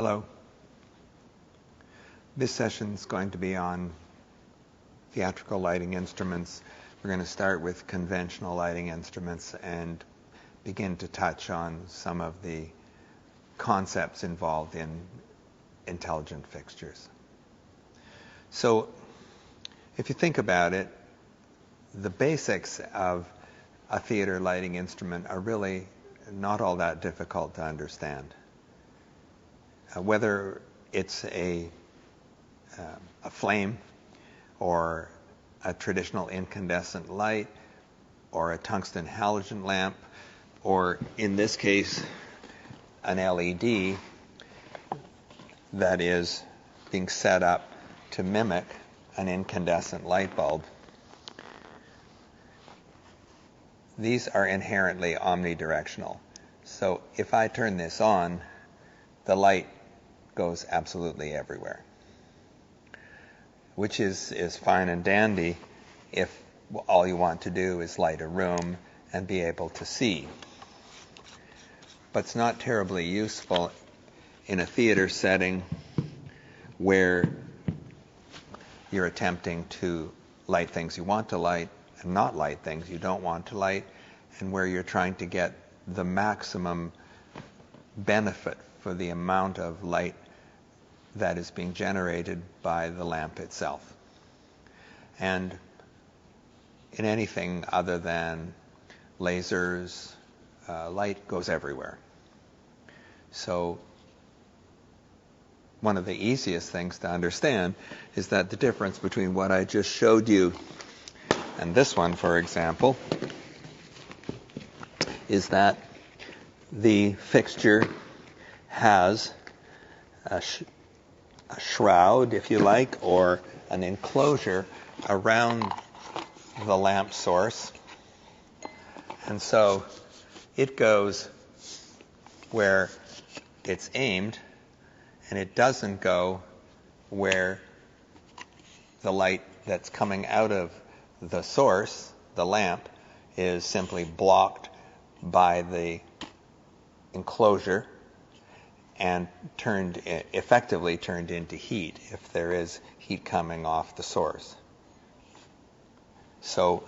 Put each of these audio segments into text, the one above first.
Hello. This session is going to be on theatrical lighting instruments. We're going to start with conventional lighting instruments and begin to touch on some of the concepts involved in intelligent fixtures. So, if you think about it, the basics of a theater lighting instrument are really not all that difficult to understand. Whether it's a flame or a traditional incandescent light or a tungsten halogen lamp, or in this case an LED that is being set up to mimic an incandescent light bulb, these are inherently omnidirectional. So if I turn this on, the light goes absolutely everywhere, which is fine and dandy if all you want to do is light a room and be able to see. But it's not terribly useful in a theater setting where you're attempting to light things you want to light and not light things you don't want to light, and where you're trying to get the maximum benefit for the amount of light that is being generated by the lamp itself. And in anything other than lasers, light goes everywhere. So one of the easiest things to understand is that the difference between what I just showed you and this one, for example, is that the fixture has a shroud, if you like, or an enclosure around the lamp source. And so it goes where it's aimed, and it doesn't go where the light that's coming out of the source, the lamp, is simply blocked by the enclosure and effectively turned into heat if there is heat coming off the source. So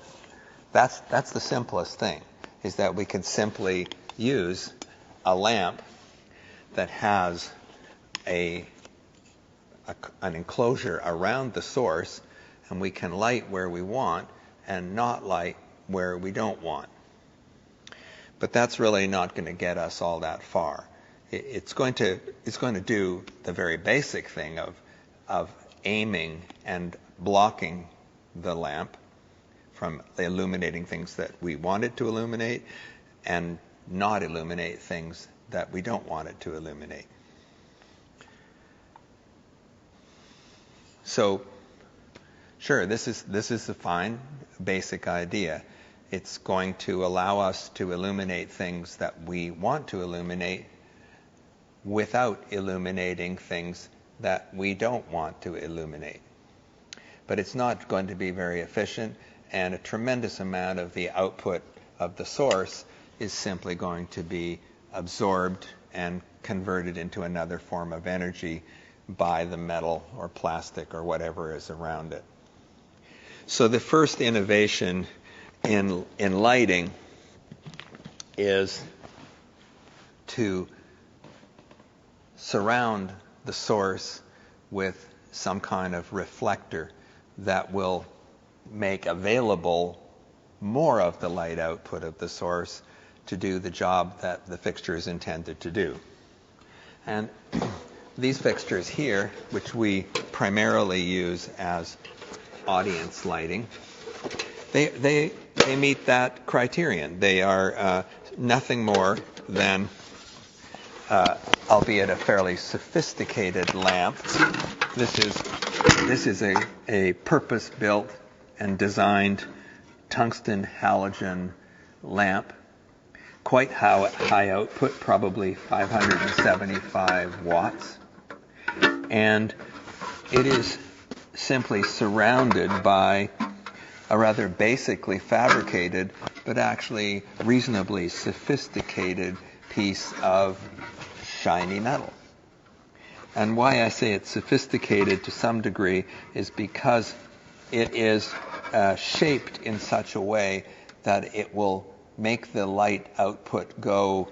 that's the simplest thing, is that we can simply use a lamp that has an enclosure around the source, and we can light where we want and not light where we don't want. But that's really not going to get us all that far. It's going to do the very basic thing of aiming and blocking the lamp from illuminating things that we want it to illuminate and not illuminate things that we don't want it to illuminate. So, sure, this is a fine basic idea. It's going to allow us to illuminate things that we want to illuminate without illuminating things that we don't want to illuminate. But it's not going to be very efficient, and a tremendous amount of the output of the source is simply going to be absorbed and converted into another form of energy by the metal or plastic or whatever is around it. So the first innovation in lighting is to surround the source with some kind of reflector that will make available more of the light output of the source to do the job that the fixture is intended to do. And these fixtures here, which we primarily use as audience lighting, they meet that criterion. They are nothing more than albeit a fairly sophisticated lamp. This is a purpose-built and designed tungsten halogen lamp, quite high output, probably 575 watts, and it is simply surrounded by a rather basically fabricated but actually reasonably sophisticated piece of shiny metal. And why I say it's sophisticated to some degree is because it is shaped in such a way that it will make the light output go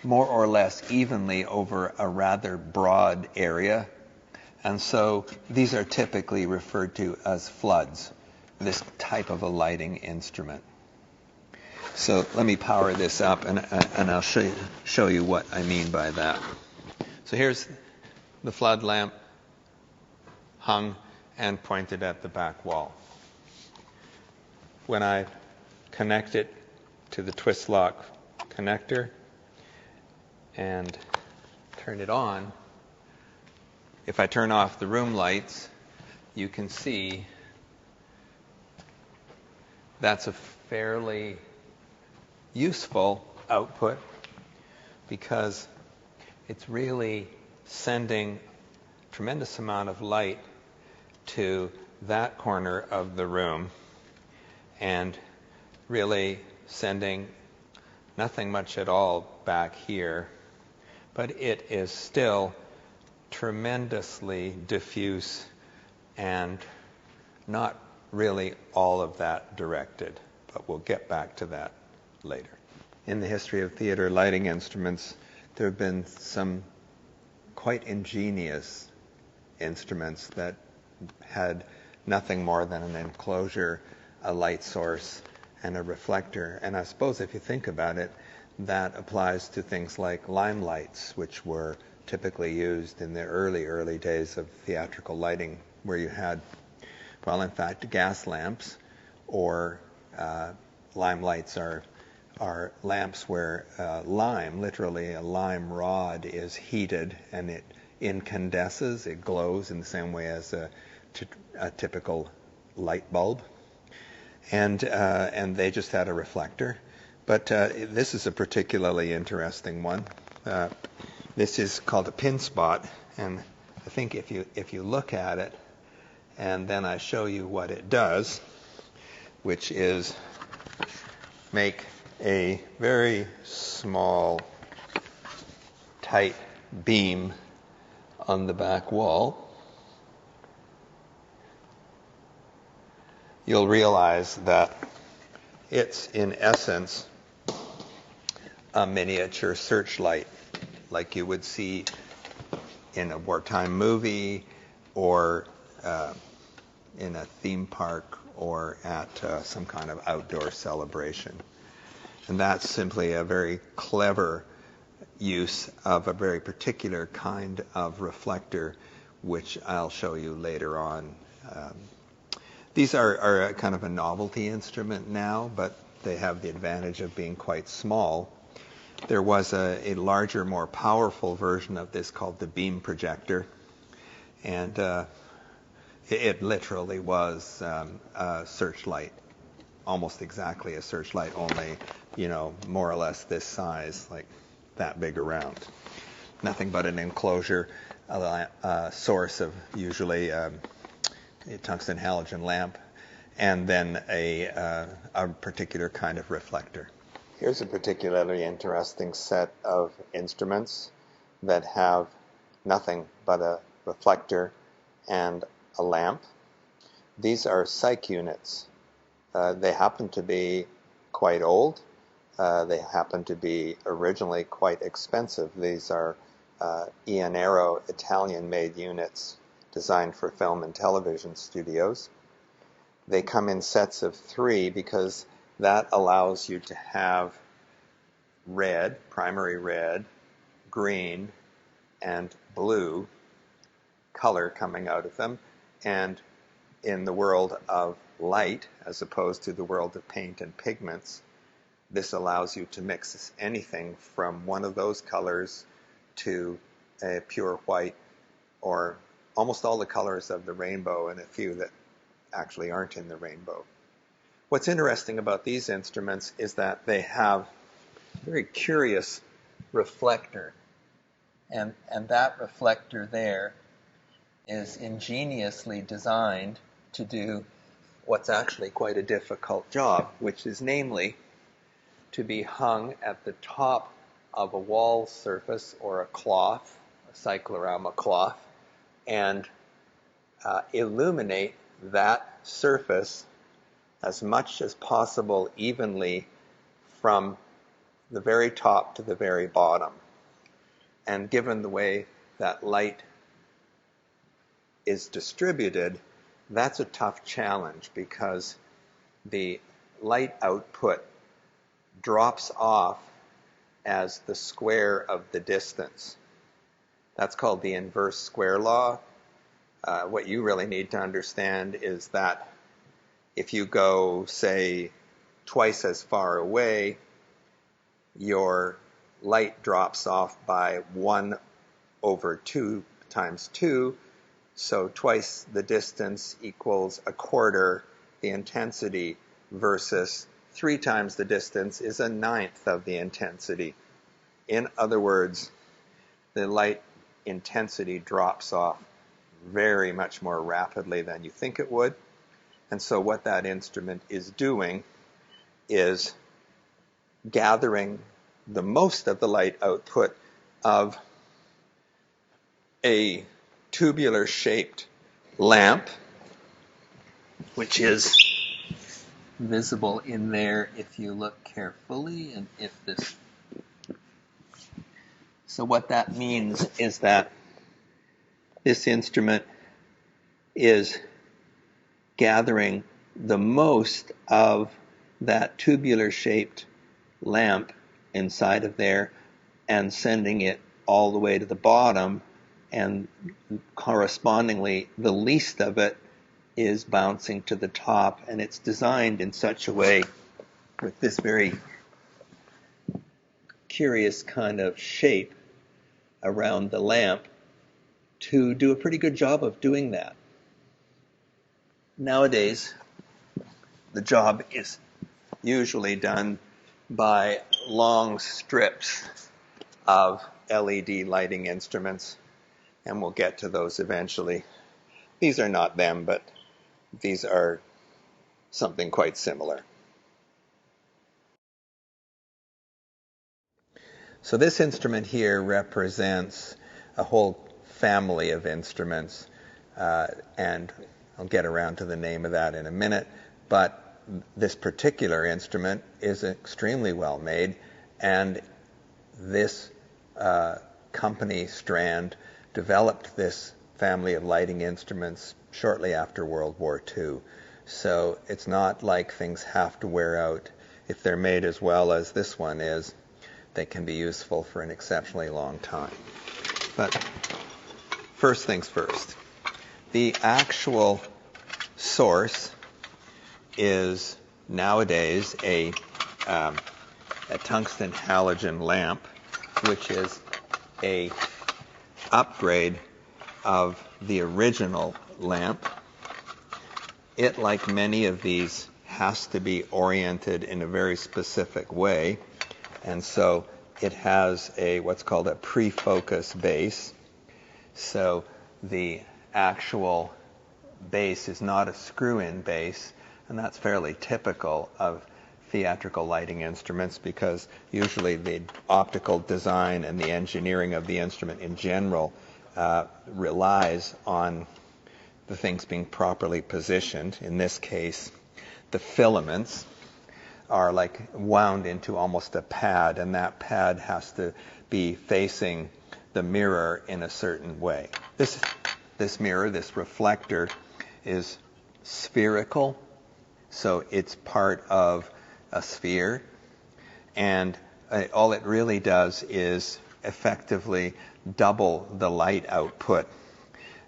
more or less evenly over a rather broad area. And so these are typically referred to as floods, this type of a lighting instrument. So let me power this up, and I'll show you what I mean by that. So here's the flood lamp hung and pointed at the back wall. When I connect it to the twist lock connector and turn it on, if I turn off the room lights, you can see that's a fairly useful output because it's really sending a tremendous amount of light to that corner of the room and really sending nothing much at all back here, but it is still tremendously diffuse and not really all of that directed, but we'll get back to that later. In the history of theater lighting instruments, there have been some quite ingenious instruments that had nothing more than an enclosure, a light source, and a reflector. And I suppose if you think about it, that applies to things like lime lights, which were typically used in the early days of theatrical lighting, where you had, well, in fact, gas lamps, or lime lights are lamps where lime, literally a lime rod, is heated and it incandesces, it glows in the same way as a typical light bulb. And they just had a reflector. But this is a particularly interesting one. This is called a pin spot, and I think if you look at it, and then I show you what it does, which is make a very small, tight beam on the back wall, you'll realize that it's in essence a miniature searchlight, like you would see in a wartime movie or in a theme park or at some kind of outdoor celebration. And that's simply a very clever use of a very particular kind of reflector, which I'll show you later on. These are a kind of a novelty instrument now, but they have the advantage of being quite small. There was a larger, more powerful version of this called the beam projector, and it literally was a searchlight, almost exactly a searchlight, only, more or less this size, like that big around. Nothing but an enclosure, a source of usually a tungsten halogen lamp, and then a particular kind of reflector. Here's a particularly interesting set of instruments that have nothing but a reflector and a lamp. These are psych units. They happen to be quite old. They happen to be originally quite expensive. These are Ianero Italian-made units designed for film and television studios. They come in sets of 3 because that allows you to have red, primary red, green, and blue color coming out of them. And in the world of light, as opposed to the world of paint and pigments, this allows you to mix anything from one of those colors to a pure white, or almost all the colors of the rainbow and a few that actually aren't in the rainbow. What's interesting about these instruments is that they have a very curious reflector, and that reflector there is ingeniously designed to do what's actually quite a difficult job, which is namely to be hung at the top of a wall surface or a cloth, a cyclorama cloth and illuminate that surface as much as possible evenly from the very top to the very bottom. And given the way that light is distributed, that's a tough challenge because the light output drops off as the square of the distance. That's called the inverse square law. What you really need to understand is that if you go, say, twice as far away, your light drops off by 1 over 2 times 2, so twice the distance equals a quarter the intensity, versus 3 times the distance is a ninth of the intensity. In other words, the light intensity drops off very much more rapidly than you think it would. And so what that instrument is doing is gathering the most of the light output of a tubular-shaped lamp, which is visible in there if you look carefully, and if this... So what that means is that this instrument is gathering the most of that tubular-shaped lamp inside of there and sending it all the way to the bottom, and correspondingly the least of it is bouncing to the top, and it's designed in such a way with this very curious kind of shape around the lamp to do a pretty good job of doing that. Nowadays, the job is usually done by long strips of LED lighting instruments, and we'll get to those eventually. These are not them, but these are something quite similar. So this instrument here represents a whole family of instruments, and I'll get around to the name of that in a minute, but this particular instrument is extremely well made, and this company, Strand, developed this family of lighting instruments shortly after World War II. So it's not like things have to wear out. If they're made as well as this one is, they can be useful for an exceptionally long time. But first things first. The actual source is nowadays a tungsten halogen lamp, which is a upgrade of the original lamp. It, like many of these, has to be oriented in a very specific way, and so it has what's called a pre-focus base. So the actual base is not a screw-in base, and that's fairly typical of theatrical lighting instruments, because usually the optical design and the engineering of the instrument in general relies on the things being properly positioned. In this case, the filaments are like wound into almost a pad, and that pad has to be facing the mirror in a certain way. This mirror, this reflector, is spherical, so it's part of a sphere, and all it really does is effectively double the light output,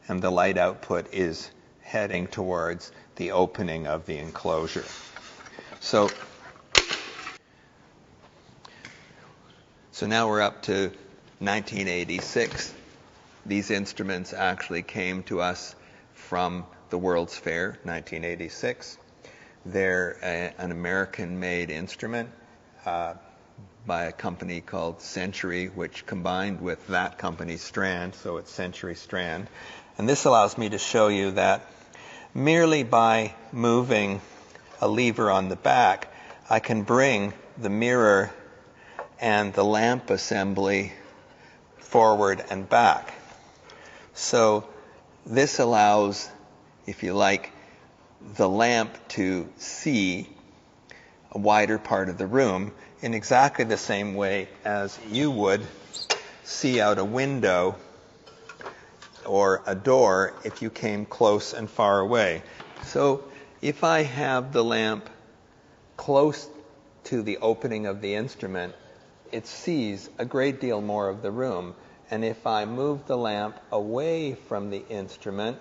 and the light output is heading towards the opening of the enclosure. So now we're up to 1986. These instruments actually came to us from the World's Fair, 1986. They're an American-made instrument by a company called Century, which combined with that company's Strand, so it's Century Strand. And this allows me to show you that merely by moving a lever on the back, I can bring the mirror and the lamp assembly forward and back. So this allows, if you like, the lamp to see a wider part of the room in exactly the same way as you would see out a window or a door if you came close and far away. So if I have the lamp close to the opening of the instrument, it sees a great deal more of the room. And if I move the lamp away from the instrument,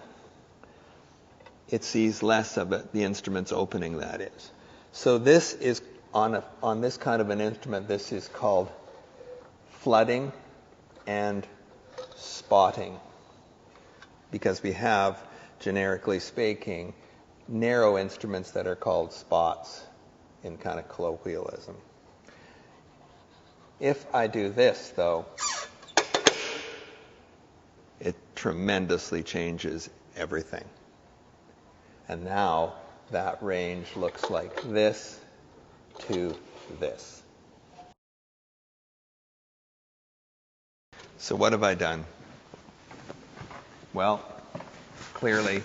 it sees less of it, the instrument's opening, that is. So this is, on this kind of an instrument, this is called flooding and spotting, because we have, generically speaking, narrow instruments that are called spots in kind of colloquialism. If I do this, though, it tremendously changes everything. And now that range looks like this to this. So what have I done? Well, clearly,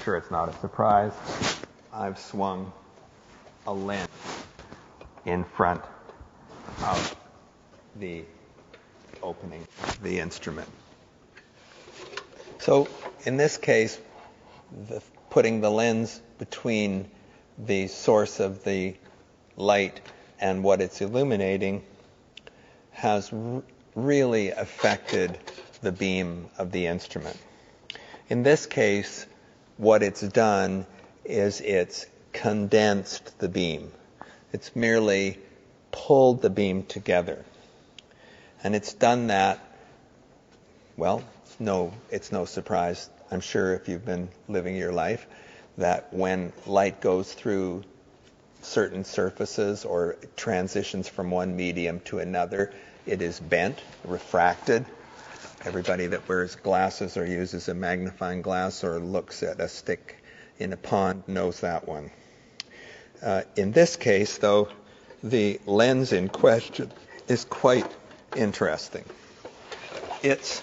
sure it's not a surprise, I've swung a lens in front of the opening of the instrument. So in this case, putting the lens between the source of the light and what it's illuminating has really affected the beam of the instrument. In this case, what it's done is it's condensed the beam. It's merely pulled the beam together. And it's done that, well, it's no surprise, I'm sure, if you've been living your life, that when light goes through certain surfaces or transitions from one medium to another, it is bent, refracted. Everybody that wears glasses or uses a magnifying glass or looks at a stick in a pond knows that one. In this case, though, the lens in question is quite interesting. It's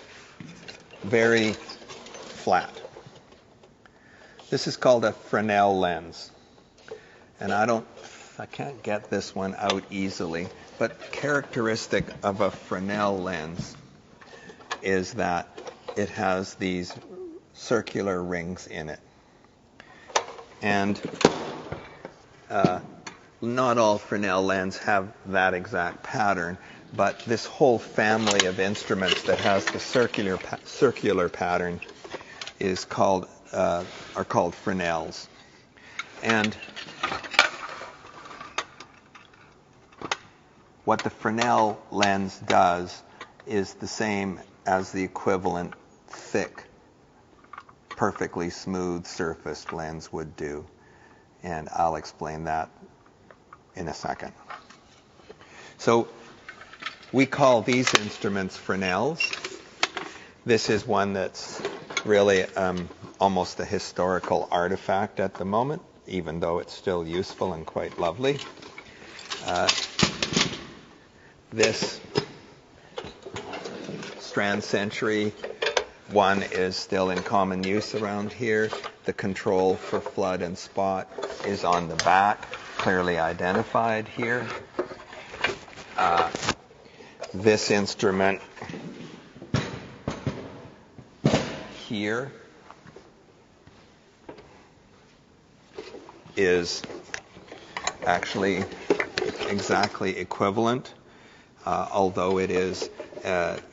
very flat. This is called a Fresnel lens. And I can't get this one out easily, but characteristic of a Fresnel lens is that it has these circular rings in it. And not all Fresnel lenses have that exact pattern, but this whole family of instruments that has the circular pattern are called Fresnels. And what the Fresnel lens does is the same as the equivalent thick, perfectly smooth surfaced lens would do. And I'll explain that in a second. So we call these instruments Fresnels. This is one that's really almost a historical artifact at the moment, even though it's still useful and quite lovely. This Strand Century one is still in common use around here. The control for flood and spot is on the back, clearly identified here. This instrument here is actually exactly equivalent, although it is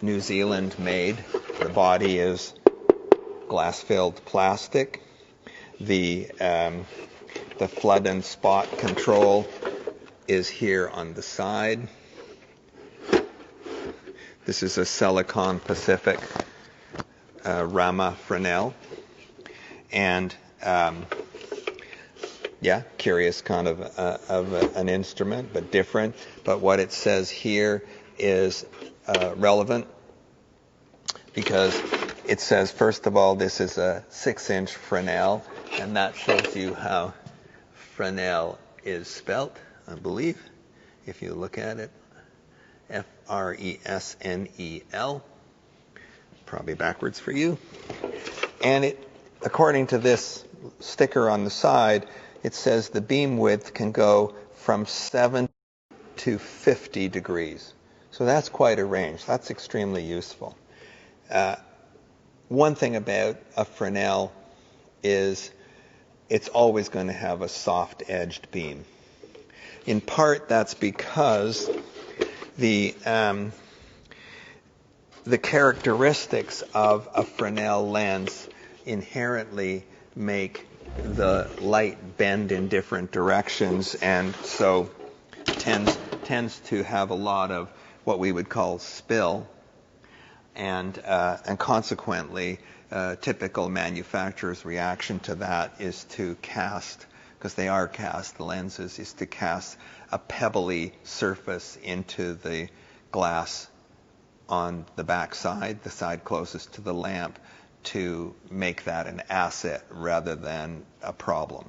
New Zealand made. The body is glass-filled plastic. The flood and spot control is here on the side. This is a Silicon Pacific Rama Fresnel. And curious kind of an instrument, but different. But what it says here is relevant because it says, first of all, this is a 6-inch Fresnel, and that shows you how Fresnel is spelt, I believe, if you look at it. Fresnel. probably backwards for you. And it, according to this sticker on the side, it says the beam width can go from 7 to 50 degrees. So that's quite a range. That's extremely useful. One thing about a Fresnel is it's always going to have a soft-edged beam. In part, that's because the characteristics of a Fresnel lens inherently make the light bend in different directions, and so tends to have a lot of what we would call spill, and consequently, typical manufacturer's reaction to that is to cast, because they are cast, the lenses, is to cast a pebbly surface into the glass on the back side, the side closest to the lamp, to make that an asset rather than a problem.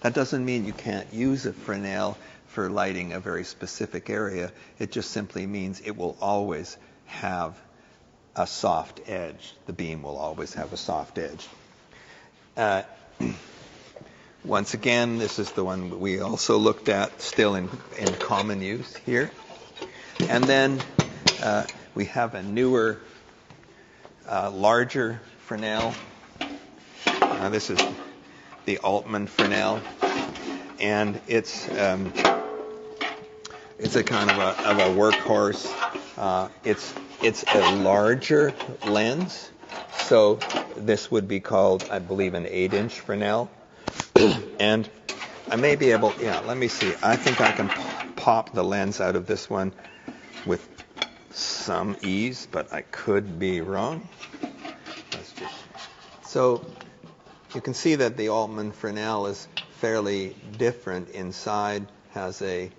That doesn't mean you can't use a Fresnel for lighting a very specific area. It just simply means it will always have a soft edge. The beam will always have a soft edge. Once again, this is the one we also looked at, still in common use here. And then we have a newer, larger Fresnel. This is the Altman Fresnel, and it's a kind of a workhorse. It's a larger lens, so this would be called, I believe, an 8-inch Fresnel. And I may be able, let me see. I think I can pop the lens out of this one with some ease, but I could be wrong. So you can see that the Altman Fresnel is fairly different inside, has a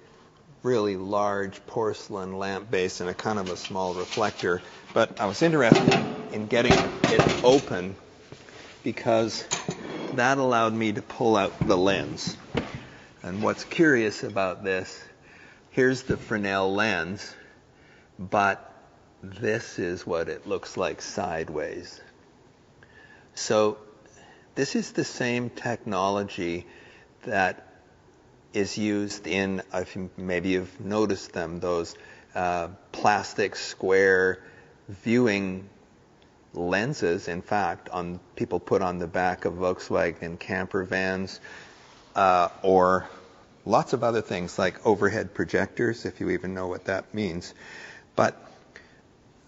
really large porcelain lamp base and a kind of a small reflector. But I was interested in getting it open because that allowed me to pull out the lens. And what's curious about this, here's the Fresnel lens, but this is what it looks like sideways. So this is the same technology that is used in, maybe you've noticed them, those plastic square viewing lenses, in fact, people put on the back of Volkswagen camper vans, or lots of other things like overhead projectors, if you even know what that means. But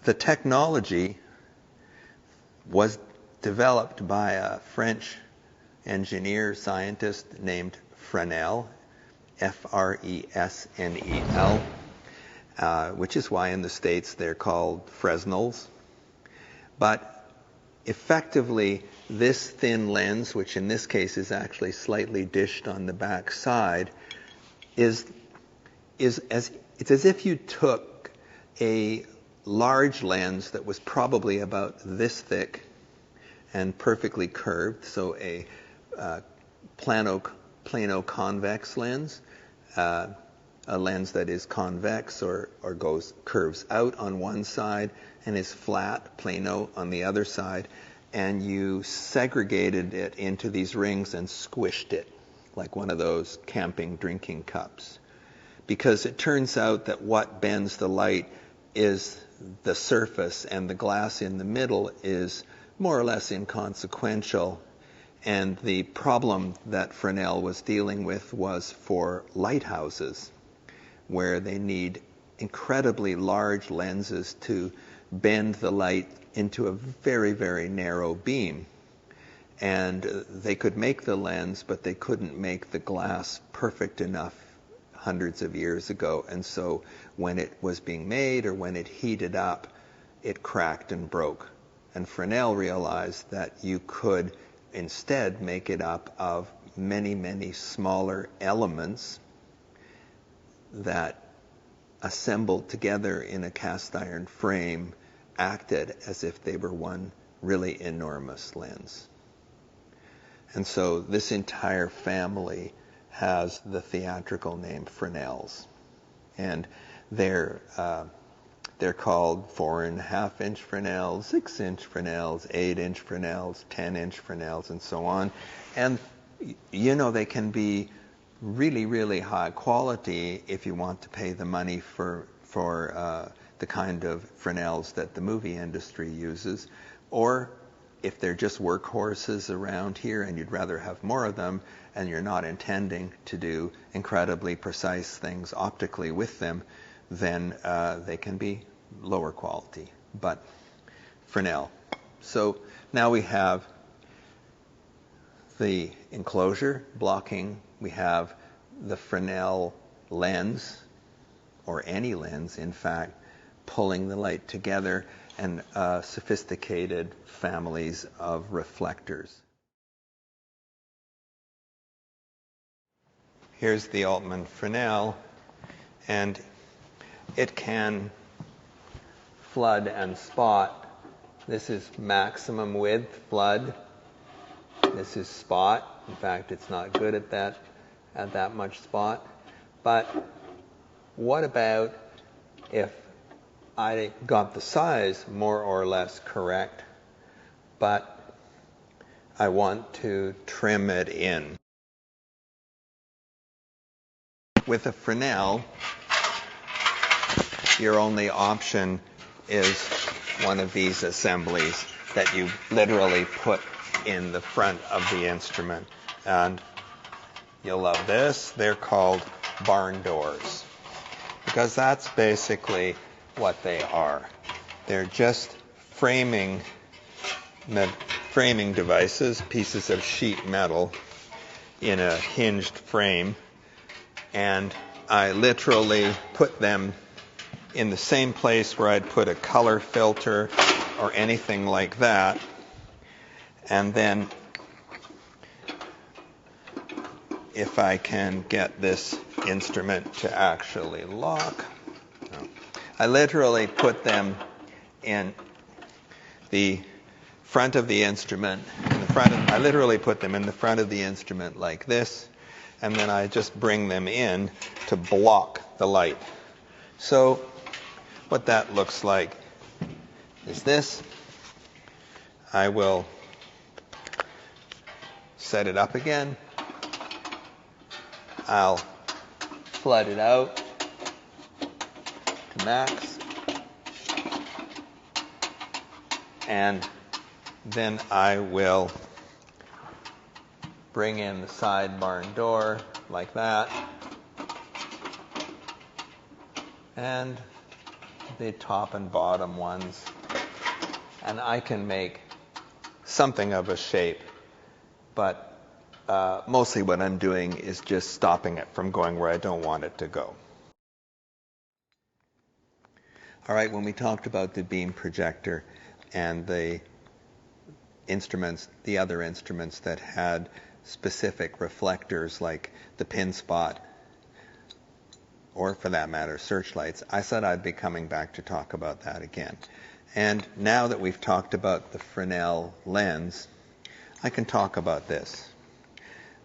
the technology was developed by a French engineer, scientist named Fresnel, Fresnel, which is why in the States they're called Fresnels. But effectively, this thin lens, which in this case is actually slightly dished on the back side, it's as if you took a large lens that was probably about this thick and perfectly curved, so a plano-convex lens, a lens that is convex or curves out on one side and is flat, plano, on the other side, and you segregated it into these rings and squished it like one of those camping drinking cups. Because it turns out that what bends the light is the surface, and the glass in the middle is more or less inconsequential. And the problem that Fresnel was dealing with was for lighthouses, where they need incredibly large lenses to bend the light into a very, very narrow beam. And they could make the lens, but they couldn't make the glass perfect enough hundreds of years ago. And so when it was being made or when it heated up, it cracked and broke. And Fresnel realized that you could instead make it up of many, many smaller elements that assembled together in a cast iron frame acted as if they were one really enormous lens. And so this entire family has the theatrical name Fresnels. And they're They're called 4.5-inch Fresnels, 6-inch Fresnels, 8-inch Fresnels, 10-inch Fresnels, and so on. And you know, they can be really, really high quality if you want to pay the money for the kind of Fresnels that the movie industry uses, or if they're just workhorses around here and you'd rather have more of them and you're not intending to do incredibly precise things optically with them, then they can be lower quality, but Fresnel. So now we have the enclosure blocking, we have the Fresnel lens, or any lens in fact, pulling the light together, and sophisticated families of reflectors. Here's the Altman Fresnel, and it can flood and spot. This is maximum width flood. This is spot. In fact, it's not good at that much spot. But what about if I got the size more or less correct, but I want to trim it in? With a Fresnel, your only option is one of these assemblies that you literally put in the front of the instrument. And you'll love this. They're called barn doors, because that's basically what they are. They're just framing devices, pieces of sheet metal in a hinged frame, and I literally put them in the same place where I'd put a color filter or anything like that. And then if I can get this instrument to actually lock, I literally put them in the front of the instrument. I literally put them in the front of the instrument like this, and then I just bring them in to block the light. So what that looks like is this. I will set it up again. I'll flood it out to max. And then I will bring in the side barn door like that. And the top and bottom ones. And I can make something of a shape, but mostly what I'm doing is just stopping it from going where I don't want it to go. All right, when we talked about the beam projector and the instruments, the other instruments that had specific reflectors like the pin spot, or for that matter, searchlights, I said I'd be coming back to talk about that again. And now that we've talked about the Fresnel lens, I can talk about this.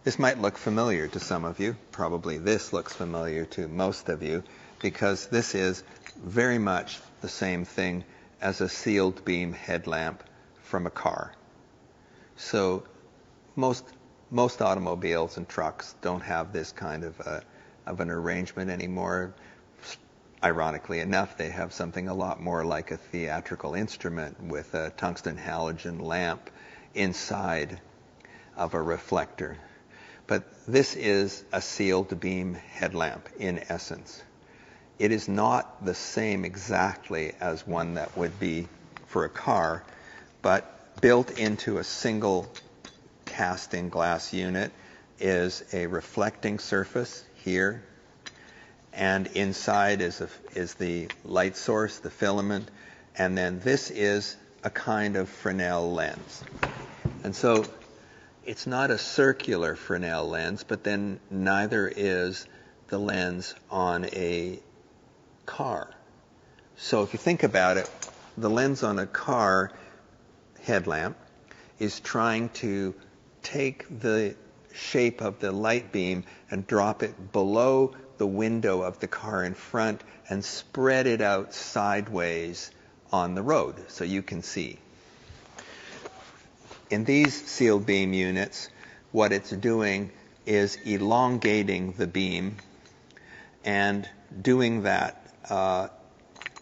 This might look familiar to some of you. Probably this looks familiar to most of you, because this is very much the same thing as a sealed beam headlamp from a car. So most automobiles and trucks don't have this kind of an arrangement anymore. Ironically enough, they have something a lot more like a theatrical instrument with a tungsten halogen lamp inside of a reflector. But this is a sealed beam headlamp in essence. It is not the same exactly as one that would be for a car, but built into a single casting glass unit is a reflecting surface here, and inside is the light source, the filament, and then this is a kind of Fresnel lens. And so it's not a circular Fresnel lens, but then neither is the lens on a car. So if you think about it, the lens on a car headlamp is trying to take the shape of the light beam and drop it below the window of the car in front and spread it out sideways on the road so you can see. In these sealed beam units, what it's doing is elongating the beam and doing that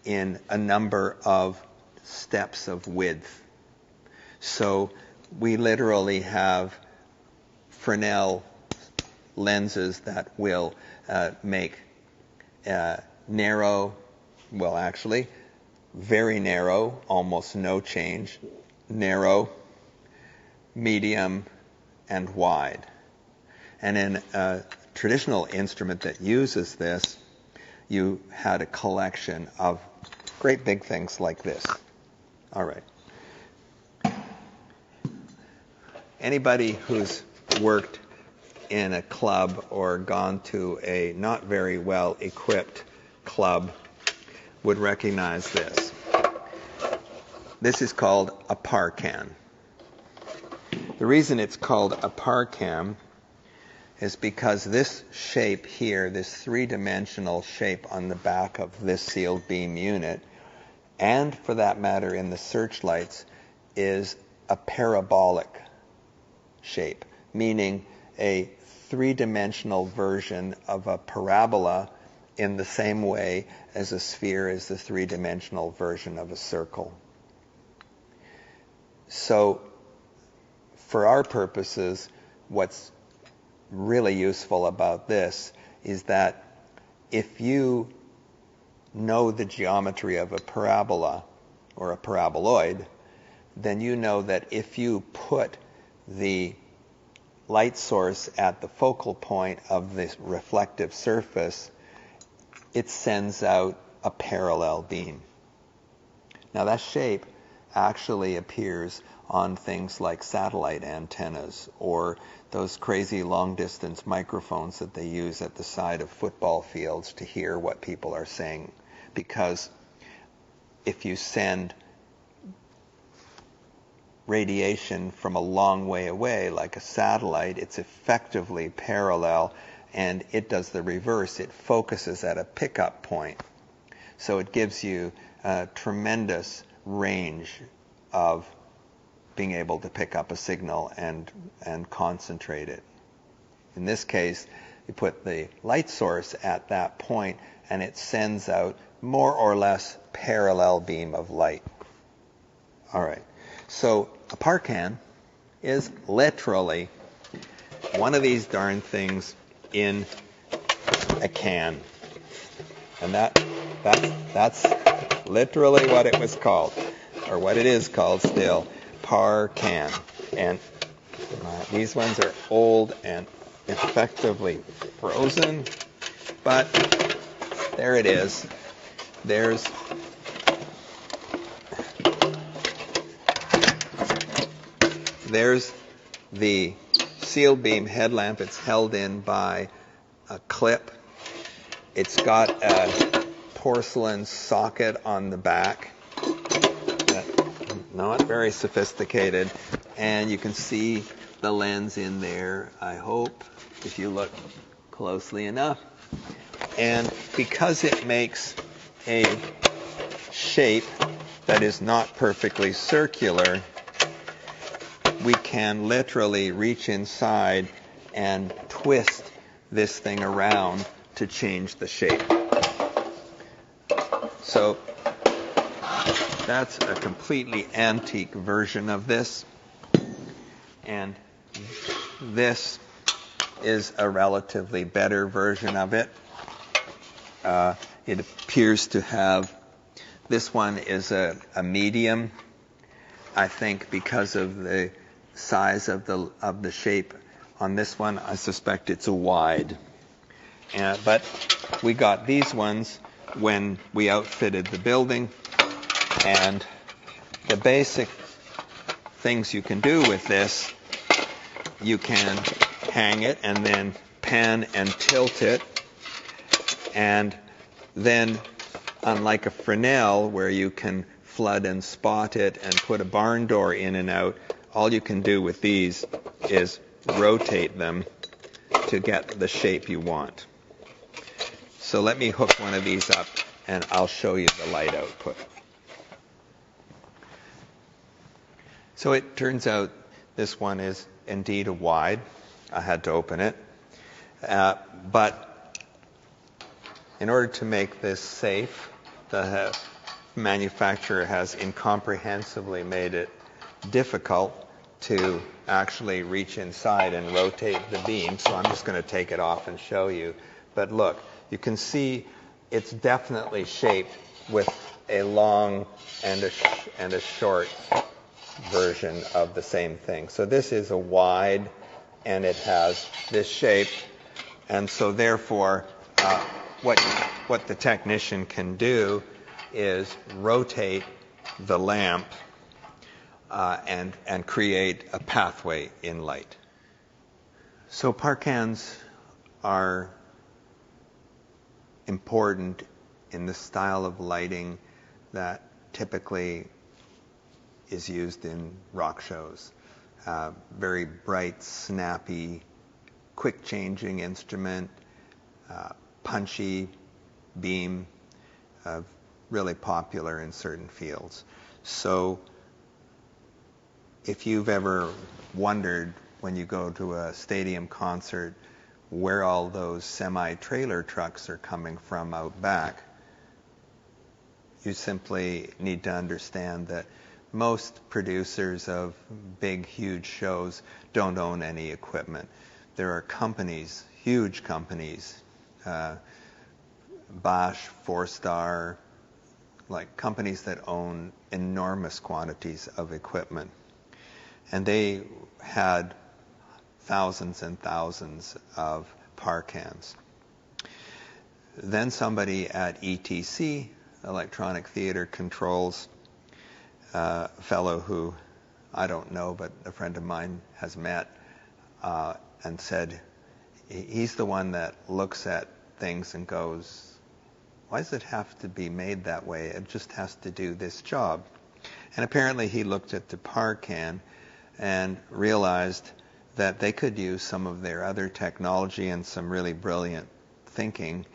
in a number of steps of width. So we literally have Fresnel lenses that will make narrow, well actually, very narrow, almost no change, narrow, medium, and wide. And in a traditional instrument that uses this, you had a collection of great big things like this. All right. Anybody who's worked in a club or gone to a not very well equipped club would recognize this. This is called a parcan. The reason it's called a parcan is because this shape here, this three-dimensional shape on the back of this sealed beam unit, and for that matter in the searchlights, is a parabolic shape, meaning a three-dimensional version of a parabola in the same way as a sphere is the three-dimensional version of a circle. So for our purposes, what's really useful about this is that if you know the geometry of a parabola or a paraboloid, then you know that if you put the light source at the focal point of this reflective surface, it sends out a parallel beam. Now that shape actually appears on things like satellite antennas or those crazy long-distance microphones that they use at the side of football fields to hear what people are saying. Because if you send radiation from a long way away, like a satellite, it's effectively parallel, and it does the reverse. It focuses at a pickup point. So it gives you a tremendous range of being able to pick up a signal and concentrate it. In this case, you put the light source at that point, and it sends out more or less parallel beam of light. All right. So a parcan is literally one of these darn things in a can. And that's literally what it was called, or what it is called still, parcan. And these ones are old and effectively frozen, but there it is. There's the sealed beam headlamp. It's held in by a clip. It's got a porcelain socket on the back. Not very sophisticated. And you can see the lens in there, I hope, if you look closely enough. And because it makes a shape that is not perfectly circular, we can literally reach inside and twist this thing around to change the shape. So that's a completely antique version of this. And this is a relatively better version of it. It appears to have, this one is a medium, I think, because of the size of the shape. On this one, I suspect it's a wide. But we got these ones when we outfitted the building, and the basic things you can do with this, you can hang it and then pan and tilt it, and then, unlike a Fresnel where you can flood and spot it and put a barn door in and out, all you can do with these is rotate them to get the shape you want. So let me hook one of these up and I'll show you the light output. So it turns out this one is indeed a wide. I had to open it. But in order to make this safe, the manufacturer has incomprehensibly made it difficult to actually reach inside and rotate the beam. So I'm just going to take it off and show you. But look, you can see it's definitely shaped with a long and a short version of the same thing. So this is a wide, and it has this shape. And so therefore, what the technician can do is rotate the lamp and create a pathway in light. So parkans are important in the style of lighting that typically is used in rock shows. Very bright, snappy, quick-changing instrument, punchy beam, really popular in certain fields. So if you've ever wondered when you go to a stadium concert where all those semi-trailer trucks are coming from out back, you simply need to understand that most producers of big, huge shows don't own any equipment. There are companies, huge companies, Bosch, Four-Star, like companies that own enormous quantities of equipment. And they had thousands and thousands of parkans. Then somebody at ETC, Electronic Theater Controls, a fellow who I don't know, but a friend of mine has met, and said, he's the one that looks at things and goes, why does it have to be made that way? It just has to do this job. And apparently he looked at the parkan and realized that they could use some of their other technology and some really brilliant thinking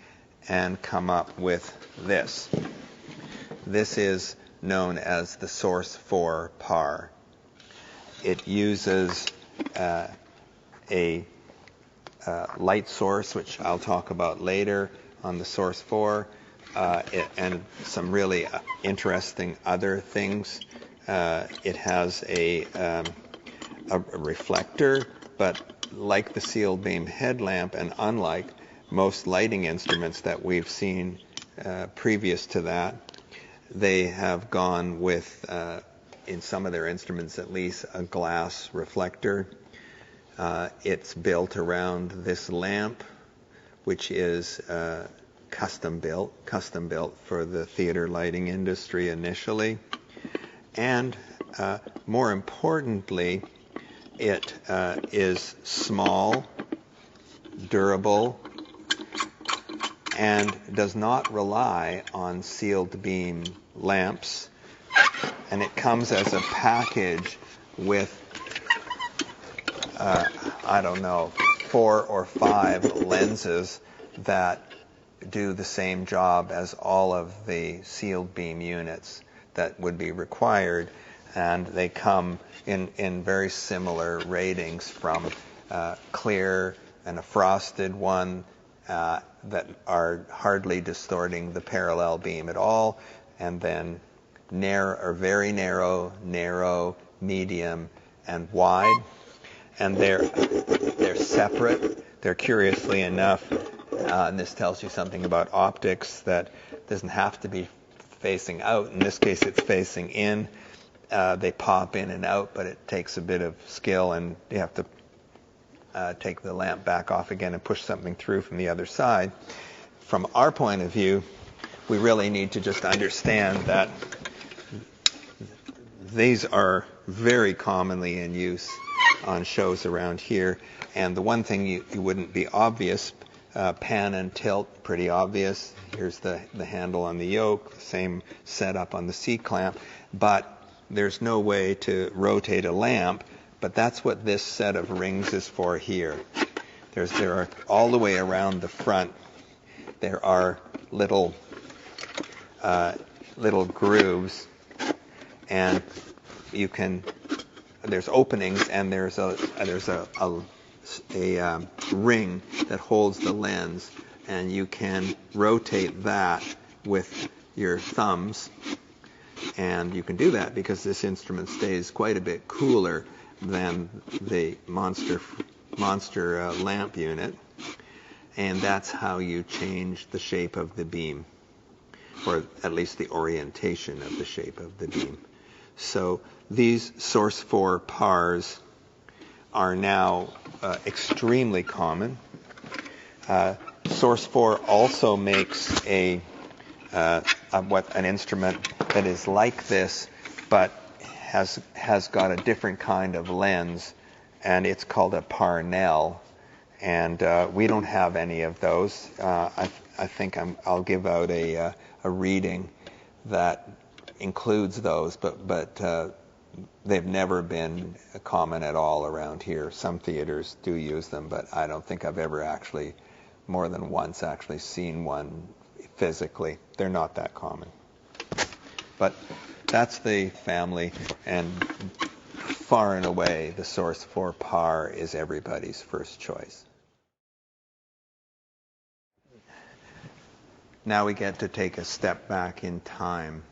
and come up with this. This is known as the Source 4 PAR. It uses a light source, which I'll talk about later on the Source 4, and some really interesting other things. It has a reflector, but like the sealed beam headlamp, and unlike most lighting instruments that we've seen previous to that, they have gone with, in some of their instruments at least, a glass reflector. It's built around this lamp, which is custom built for the theater lighting industry initially. And more importantly, it is small, durable, and does not rely on sealed beam lamps. And it comes as a package with, 4 or 5 lenses that do the same job as all of the sealed beam units that would be required. And they come in very similar ratings, from clear and a frosted one that are hardly distorting the parallel beam at all, and then narrow or very narrow, narrow, medium, and wide. And they're separate. They're, curiously enough, and this tells you something about optics, that doesn't have to be facing out. In this case, it's facing in. They pop in and out, but it takes a bit of skill, and you have to take the lamp back off again and push something through from the other side. From our point of view, we really need to just understand that these are very commonly in use on shows around here. And the one thing you wouldn't be obvious, pan and tilt, pretty obvious. Here's the handle on the yoke, the same setup on the C-clamp. But there's no way to rotate a lamp, but that's what this set of rings is for here. There are all the way around the front. there are little grooves, and there's openings, and there's a ring that holds the lens, and you can rotate that with your thumbs, and you can do that because this instrument stays quite a bit cooler than the monster lamp unit, and that's how you change the shape of the beam, or at least the orientation of the shape of the beam. So these Source 4 PARs are now extremely common. Source 4 also makes an instrument that is like this, but has got a different kind of lens, and it's called a Parnell. And we don't have any of those. I think I'll give out a reading that includes those, but they've never been common at all around here. Some theaters do use them, but I don't think I've ever actually, more than once, actually seen one physically. They're not that common. But that's the family, and far and away the Source 4 PAR is everybody's first choice. Now we get to take a step back in time,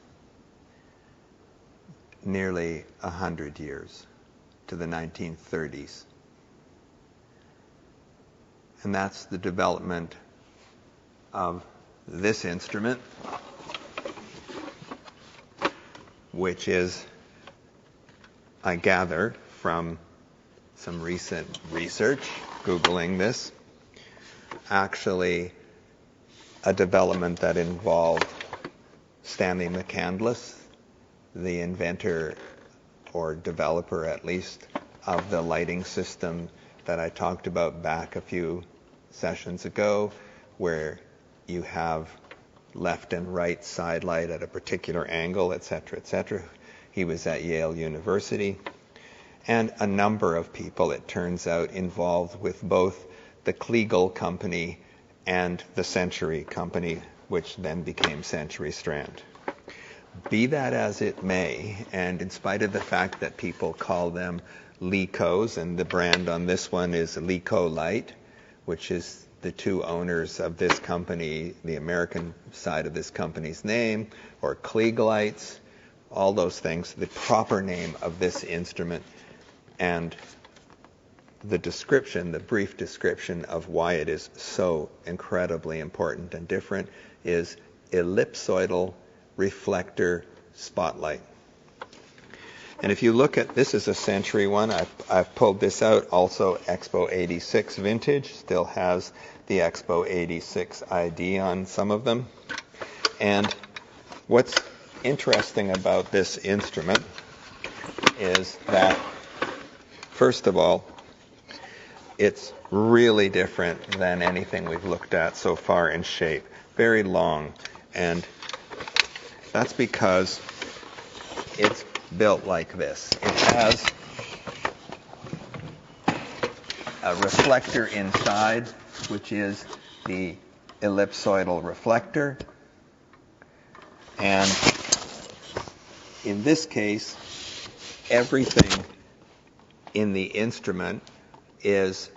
nearly 100 years, to the 1930s. And that's the development of this instrument, which is, I gather from some recent research, Googling this, actually a development that involved Stanley McCandless, the inventor or developer at least of the lighting system that I talked about back a few sessions ago, where you have left and right side light at a particular angle, etc., etc. He was at Yale University. And a number of people, it turns out, involved with both the Kliegel company and the Century company, which then became Century Strand. Be that as it may, and in spite of the fact that people call them Licos, and the brand on this one is Lico Light, which is the two owners of this company, the American side of this company's name, or Kliegelites, all those things, the proper name of this instrument, and the description, the brief description of why it is so incredibly important and different, is ellipsoidal reflector spotlight. And if you look at, this is a Century one, I've pulled this out, also Expo 86 vintage, still has the Expo 86 ID on some of them. And what's interesting about this instrument is that, first of all, it's really different than anything we've looked at so far in shape. Very long. And that's because it's built like this. It has a reflector inside, which is the ellipsoidal reflector. And in this case, everything in the instrument is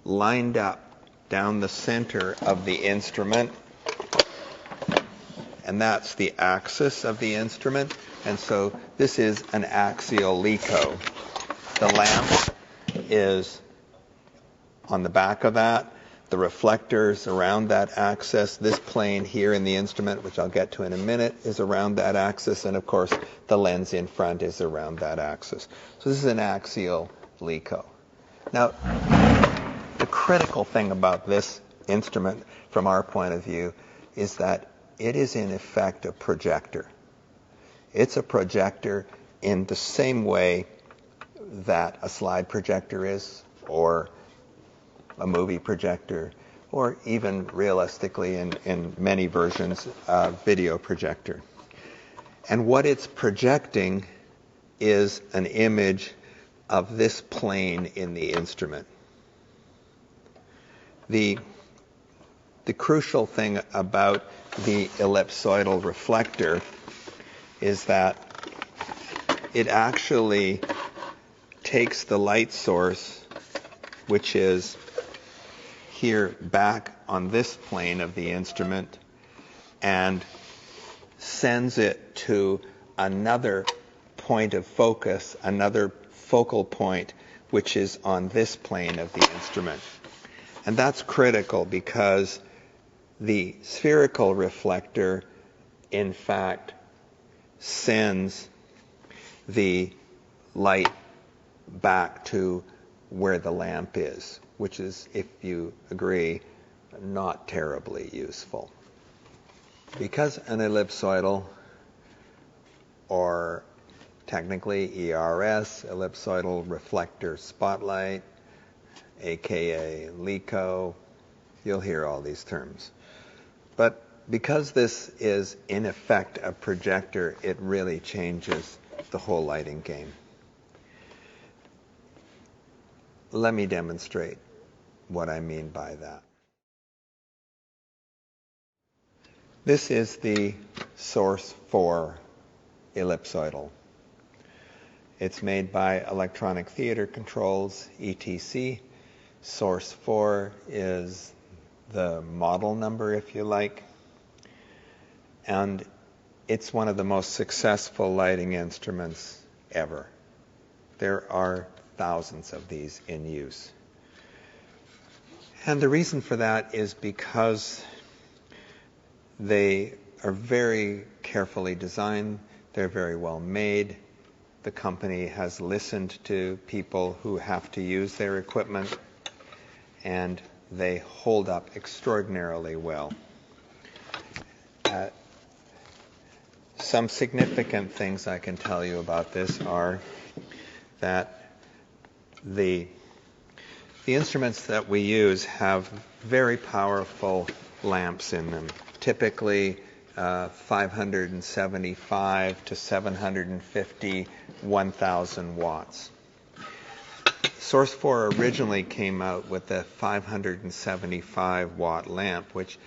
lined up down the center of the instrument, and that's the axis of the instrument. And so this is an axial Lico. The lamp is on the back of that. The reflectors around that axis. This plane here in the instrument, which I'll get to in a minute, is around that axis. And of course, the lens in front is around that axis. So this is an axial Lico. Now, the critical thing about this instrument, from our point of view, is that it is in effect a projector. It's a projector in the same way that a slide projector is, or a movie projector, or even realistically in many versions, a video projector. And what it's projecting is an image of this plane in the instrument. The the crucial thing about the ellipsoidal reflector is that it actually takes the light source, which is here back on this plane of the instrument, and sends it to another point of focus, another focal point, which is on this plane of the instrument. And that's critical because the spherical reflector, in fact, sends the light back to where the lamp is, which is, if you agree, not terribly useful. Because an ellipsoidal, or technically ERS, ellipsoidal reflector spotlight, aka LICO, you'll hear all these terms. But because this is in effect a projector, it really changes the whole lighting game. Let me demonstrate what I mean by that. This is the source 4 ellipsoidal. It's made by Electronic Theater Controls, ETC. Source 4 is the model number, if you like. And it's one of the most successful lighting instruments ever. There are thousands of these in use. And the reason for that is because they are very carefully designed. They're very well made. The company has listened to people who have to use their equipment, and they hold up extraordinarily well. Some significant things I can tell you about this are that the instruments that we use have very powerful lamps in them, typically 575 to 750, 1,000 watts. Source 4 originally came out with a 575 watt lamp, which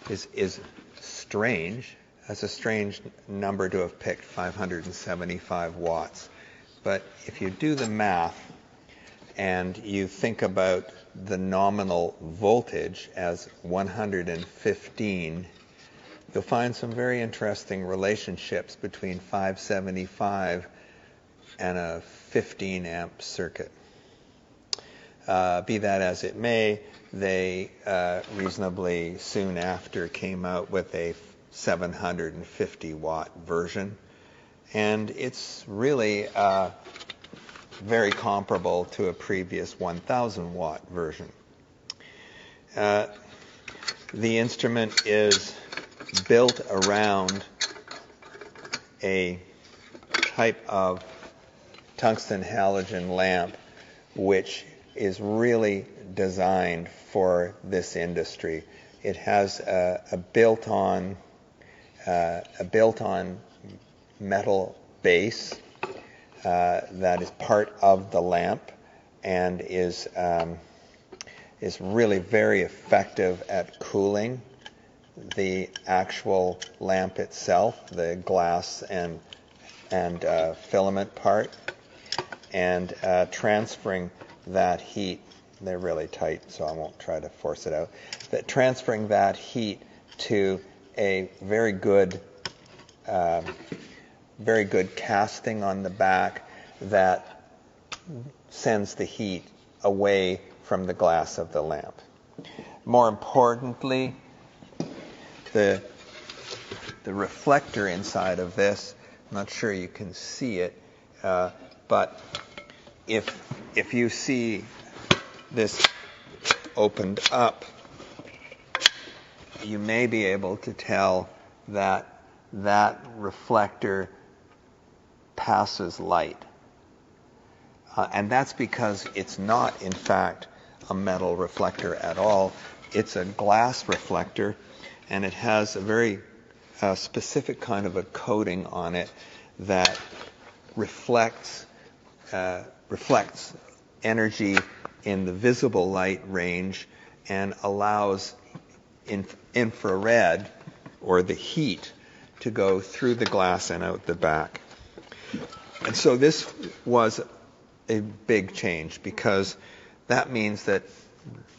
is strange. That's a strange number to have picked, 575 watts. But if you do the math and you think about the nominal voltage as 115, you'll find some very interesting relationships between 575 and a 15 amp circuit. Be that as it may, they reasonably soon after came out with a 750 watt version, and it's really very comparable to a previous 1,000 watt version. The instrument is built around a type of tungsten halogen lamp which is really designed for this industry. It has a built-on metal base that is part of the lamp and is really very effective at cooling the actual lamp itself, the glass and filament part, and transferring that heat. They're really tight, so I won't try to force it out. But transferring that heat to a very good casting on the back that sends the heat away from the glass of the lamp. More importantly, the reflector inside of this, I'm not sure you can see it, but if you see this opened up, you may be able to tell that that reflector passes light. And that's because it's not, in fact, a metal reflector at all. It's a glass reflector, and it has a very specific kind of a coating on it that reflects energy in the visible light range and allows infrared, or the heat, to go through the glass and out the back. And so this was a big change, because that means that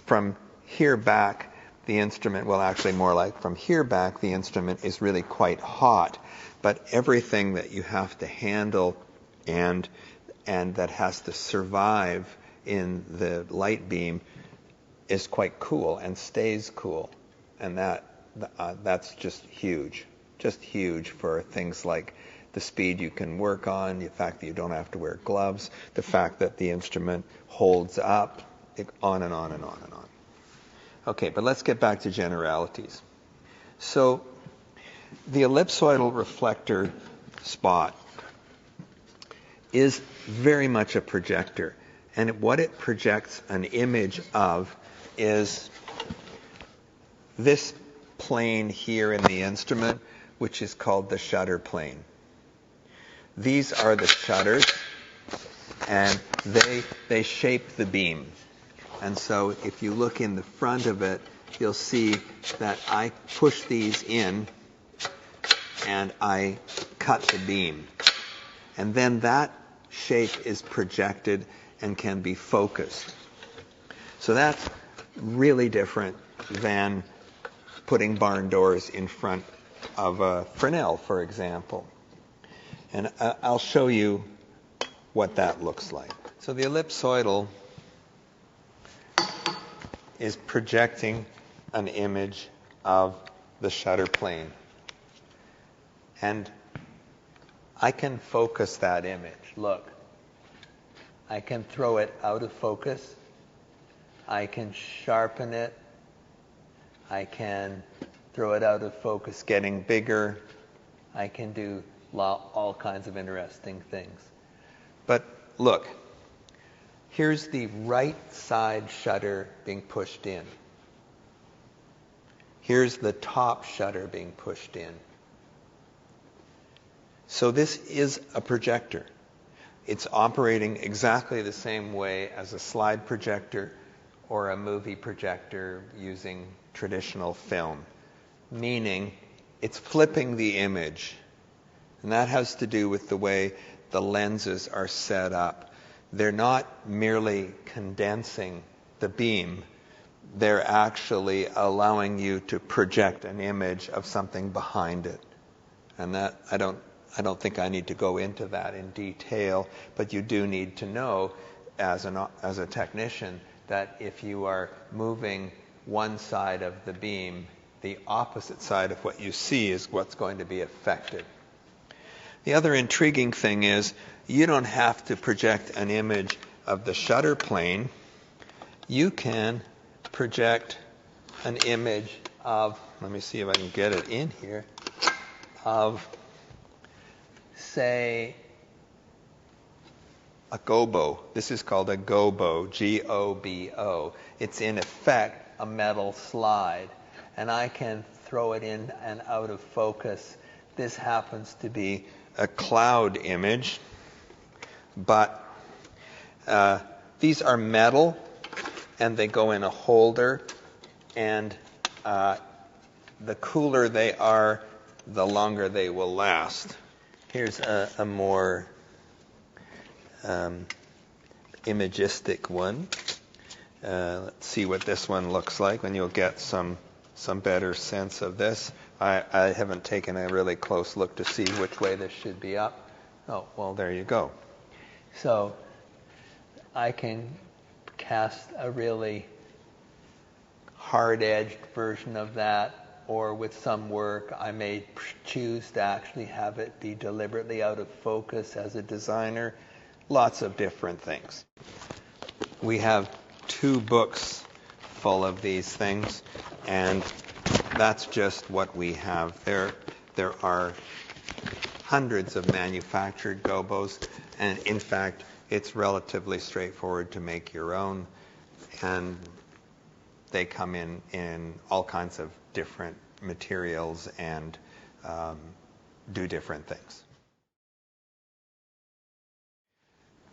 from here back, the instrument, well, actually more like from here back, the instrument is really quite hot. But everything that you have to handle and that has to survive in the light beam is quite cool and stays cool. And that's just huge for things like the speed you can work on, the fact that you don't have to wear gloves, the fact that the instrument holds up, on and on and on and on. Okay, but let's get back to generalities. So the ellipsoidal reflector spot is very much a projector. And what it projects an image of is this plane here in the instrument, which is called the shutter plane. These are the shutters, and they shape the beam. And so if you look in the front of it, you'll see that I push these in and I cut the beam. And then that shape is projected and can be focused. So that's really different than putting barn doors in front of a Fresnel, for example. And I'll show you what that looks like. So the ellipsoidal is projecting an image of the shutter plane. And I can focus that image. Look. I can throw it out of focus. I can sharpen it. I can throw it out of focus, getting bigger. I can do all kinds of interesting things. But look, here's the right side shutter being pushed in. Here's the top shutter being pushed in. So this is a projector. It's operating exactly the same way as a slide projector or a movie projector using traditional film, meaning it's flipping the image. And that has to do with the way the lenses are set up. They're not merely condensing the beam. They're actually allowing you to project an image of something behind it. And that I don't think I need to go into that in detail, but you do need to know as a technician that if you are moving one side of the beam, the opposite side of what you see is what's going to be affected. The other intriguing thing is you don't have to project an image of the shutter plane. You can project an image of, let me see if I can get it in here, of, say, a gobo. This is called a gobo, G-O-B-O. It's in effect a metal slide, and I can throw it in and out of focus. This happens to be a cloud image, but these are metal, and they go in a holder, and the cooler they are, the longer they will last. Here's a more imagistic one. Let's see what this one looks like, and you'll get some better sense of this. I haven't taken a really close look to see which way this should be up. Oh, well, there you go. So I can cast a really hard-edged version of that, or with some work, I may choose to actually have it be deliberately out of focus as a designer. Lots of different things. We have 2 books full of these things, and that's just what we have. There are hundreds of manufactured gobos, and in fact, it's relatively straightforward to make your own, and they come in all kinds of different materials and do different things.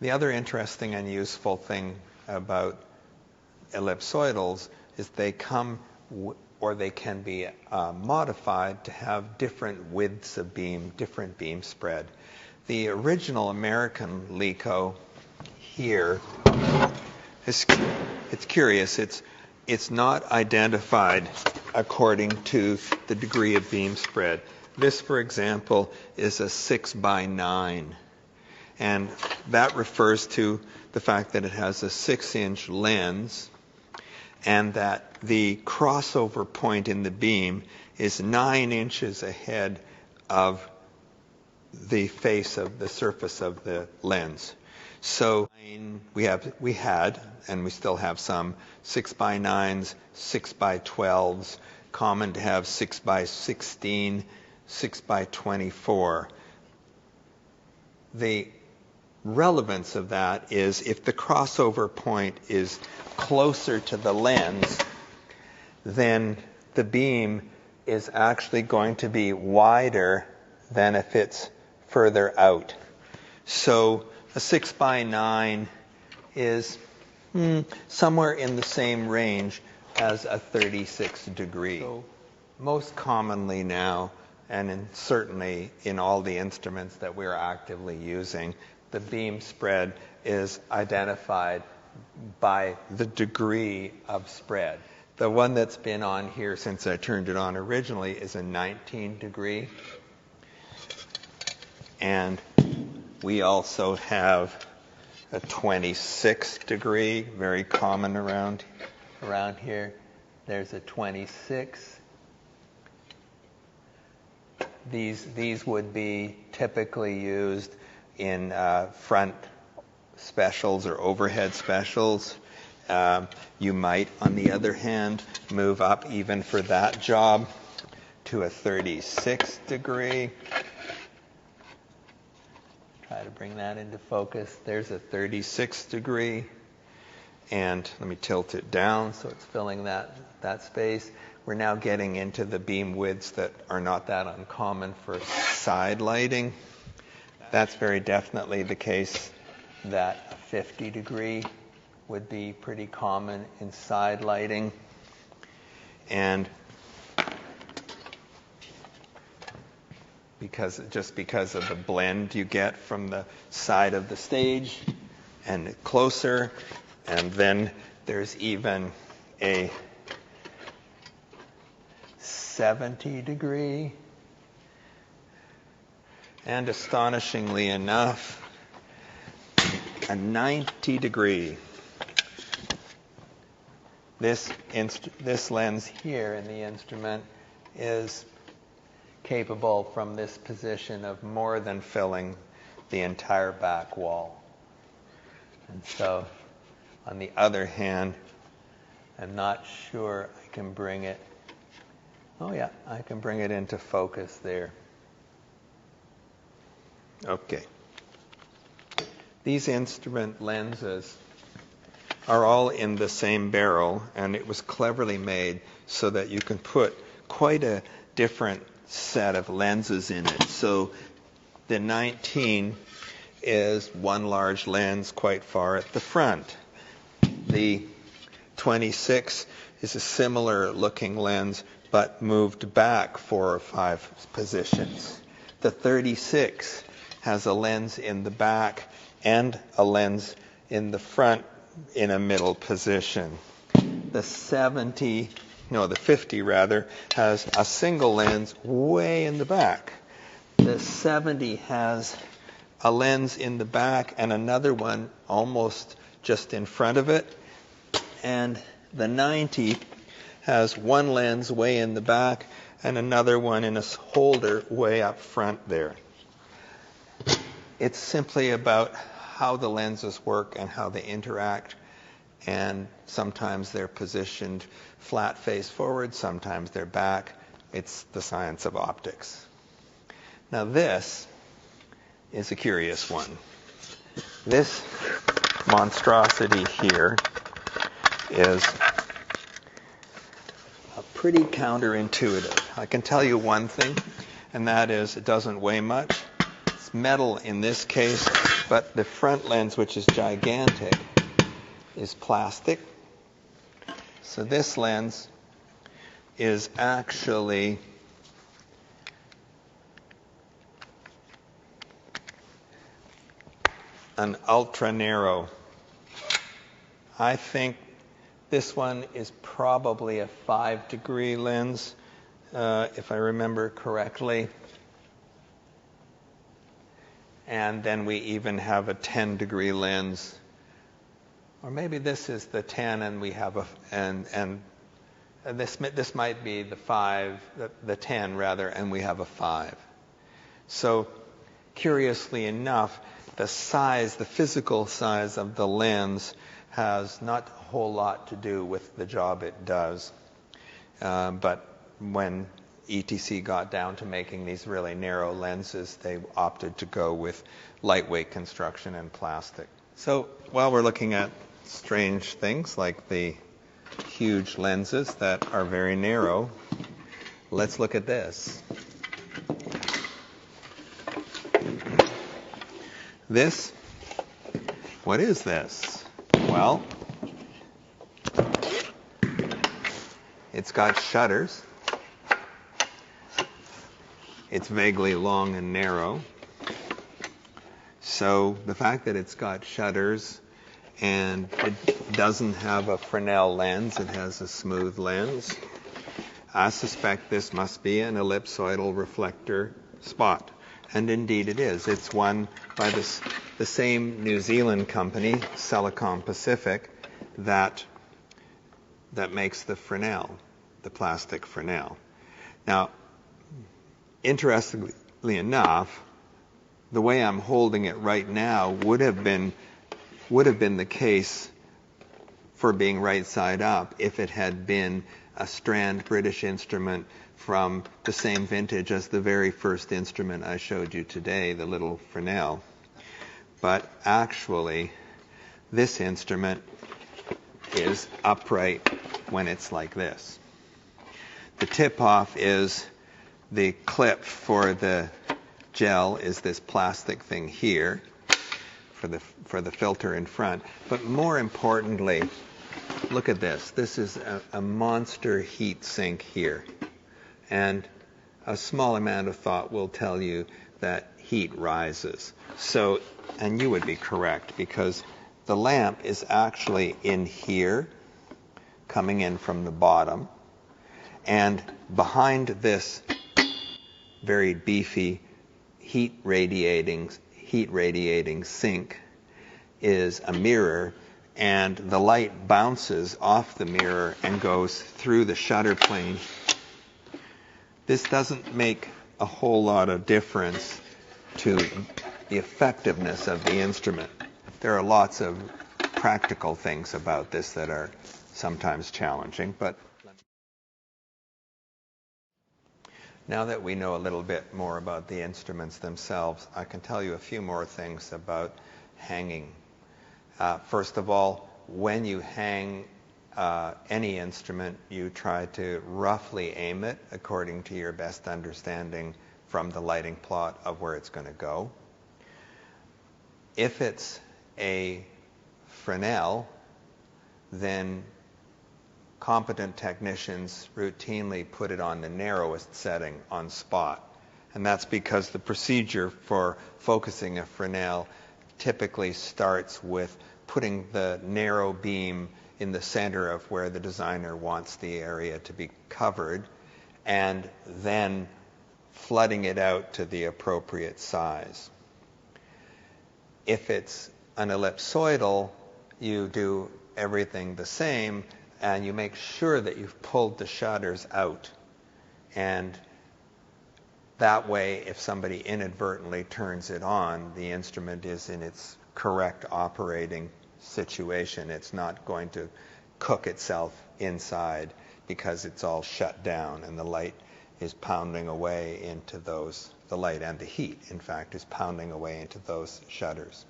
The other interesting and useful thing about ellipsoidals is they come or they can be modified to have different widths of beam, different beam spread. The original American LECO here, it's curious. It's not identified according to the degree of beam spread. This, for example, is a 6x9. And that refers to the fact that it has a 6-inch lens and that the crossover point in the beam is 9 inches ahead of the face of the surface of the lens. So we had, and we still have some 6x9s, 6x12s, common to have 6x16, 6x24. The relevance of that is if the crossover point is closer to the lens, then the beam is actually going to be wider than if it's further out. So a 6x9 is somewhere in the same range as a 36 degree. So most commonly now, and certainly in all the instruments that we're actively using, the beam spread is identified by the degree of spread. The one that's been on here since I turned it on originally is a 19 degree. And we also have a 26 degree, very common around here. There's a 26. These would be typically used in front specials or overhead specials. You might, on the other hand, move up even for that job to a 36 degree. Try to bring that into focus. There's a 36 degree. And let me tilt it down so it's filling that space. We're now getting into the beam widths that are not that uncommon for side lighting. That's very definitely the case that a 50 degree would be pretty common in side lighting. And just because of the blend you get from the side of the stage and closer, and then there's even a 70 degree, and astonishingly enough, a 90 degree. This lens here in the instrument is capable from this position of more than filling the entire back wall. And so, on the other hand, I'm not sure I can bring it. Oh yeah, I can bring it into focus there. Okay. These instrument lenses are all in the same barrel, and it was cleverly made so that you can put quite a different set of lenses in it. So the 19 is one large lens quite far at the front. The 26 is a similar looking lens but moved back 4 or 5 positions. The 36 has a lens in the back and a lens in the front in a middle position. The 50 has a single lens way in the back. The 70 has a lens in the back and another one almost just in front of it. And the 90 has one lens way in the back and another one in a holder way up front there. It's simply about how the lenses work and how they interact, and sometimes they're positioned flat face forward, sometimes they're back. It's the science of optics. Now this is a curious one. This monstrosity here is pretty counterintuitive. I can tell you one thing, and that is it doesn't weigh much. It's metal in this case, but the front lens, which is gigantic, is plastic. So this lens is actually an ultra narrow. I think this one is probably a 5-degree lens, if I remember correctly. And then we even have a 10-degree lens. Or maybe this is the 10 and we have a, and this might be the 5, the 10 rather, and we have a 5. So curiously enough, the size, the physical size of the lens has not a whole lot to do with the job it does. But when ETC got down to making these really narrow lenses, they opted to go with lightweight construction and plastic. So while we're looking at strange things like the huge lenses that are very narrow, let's look at this. This, what is this? Well, it's got shutters. It's vaguely long and narrow. So the fact that it's got shutters and it doesn't have a Fresnel lens, it has a smooth lens, I suspect this must be an ellipsoidal reflector spot. And indeed it is. It's one by the same New Zealand company, Celicom Pacific, that makes the Fresnel, the plastic Fresnel. Now, interestingly enough, the way I'm holding it right now would have been the case for being right side up if it had been a Strand British instrument from the same vintage as the very first instrument I showed you today, the little Fresnel. But actually, this instrument is upright when it's like this. The tip-off is the clip for the gel is this plastic thing here for the filter in front. But more importantly, look at this. This is a monster heat sink here. And a small amount of thought will tell you that heat rises. So, and you would be correct, because the lamp is actually in here, coming in from the bottom. And behind this very beefy heat radiating sink is a mirror, and the light bounces off the mirror and goes through the shutter plane. This doesn't make a whole lot of difference to the effectiveness of the instrument. There are lots of practical things about this that are sometimes challenging, but now that we know a little bit more about the instruments themselves, I can tell you a few more things about hanging. First of all, when you hang any instrument, you try to roughly aim it according to your best understanding from the lighting plot of where it's going to go. If it's a Fresnel, then competent technicians routinely put it on the narrowest setting on spot. And that's because the procedure for focusing a Fresnel typically starts with putting the narrow beam in the center of where the designer wants the area to be covered, and then flooding it out to the appropriate size. If it's an ellipsoidal, you do everything the same, and you make sure that you've pulled the shutters out. And that way, if somebody inadvertently turns it on, the instrument is in its correct operating situation. It's not going to cook itself inside because it's all shut down and the light is pounding away into those, the light and the heat, in fact, is pounding away into those shutters.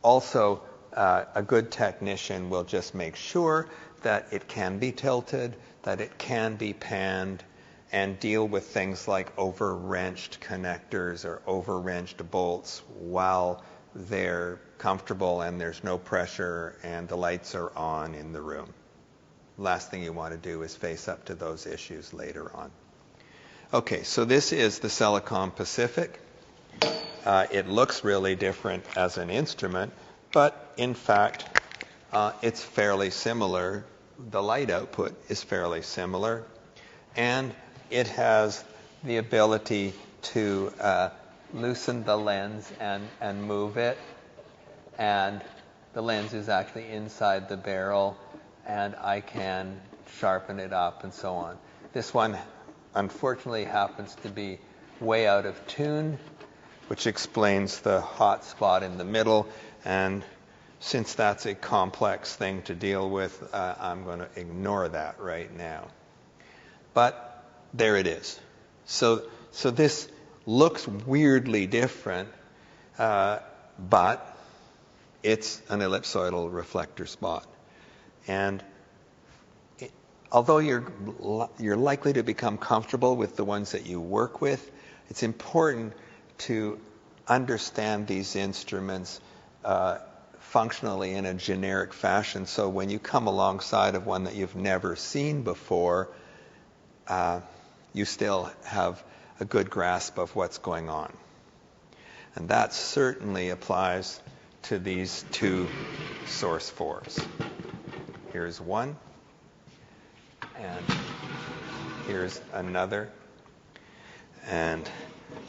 Also, a good technician will just make sure that it can be tilted, that it can be panned, and deal with things like over-wrenched connectors or over-wrenched bolts while they're comfortable and there's no pressure and the lights are on in the room. last thing you want to do is face up to those issues later on. Okay, so this is the Celicom Pacific. It looks really different as an instrument, but in fact, it's fairly similar. The light output is fairly similar, and it has the ability to loosen the lens and move it, and the lens is actually inside the barrel, and I can sharpen it up and so on. This one, unfortunately, happens to be way out of tune, which explains the hot spot in the middle, and since that's a complex thing to deal with, I'm going to ignore that right now. But there it is. So this looks weirdly different, but it's an ellipsoidal reflector spot. And although you're likely to become comfortable with the ones that you work with, it's important to understand these instruments functionally in a generic fashion, so when you come alongside of one that you've never seen before, you still have a good grasp of what's going on. And that certainly applies to these two source 4s. Here's one, and here's another. And